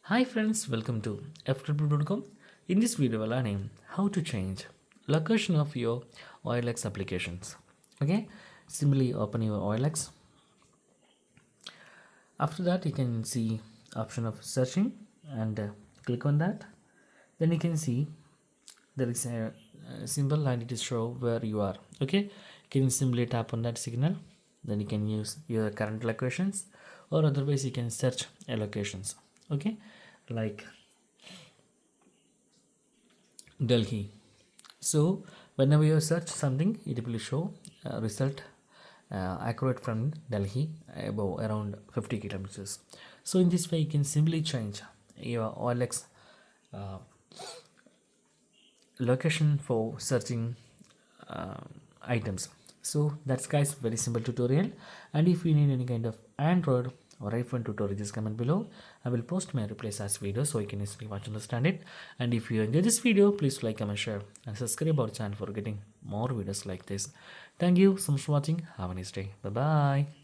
Hi friends, welcome to Ftopreview.com. In this video, we're learning how to change location of your OLX applications. Okay, simply open your OLX. After that, you can see option of searching and click on that. Then you can see there is a symbol and it is show where you are. Okay, you can simply tap on that signal. Then you can use your current locations, or otherwise you can search locations. Okay, like Delhi. So whenever you search something, it will show result accurate from Delhi above around 50 kilometers. So in this way, you can simply change your OLX uh, location for searching uh, items. So that's guys very simple tutorial, and if you need any kind of Android or iPhone tutorial, just comment below. I will post my replace as video so you can easily watch and understand it. And if you enjoy this video, please like, comment, share and subscribe our channel for getting more videos like this. Thank you so much for watching. Have a nice day. Bye bye.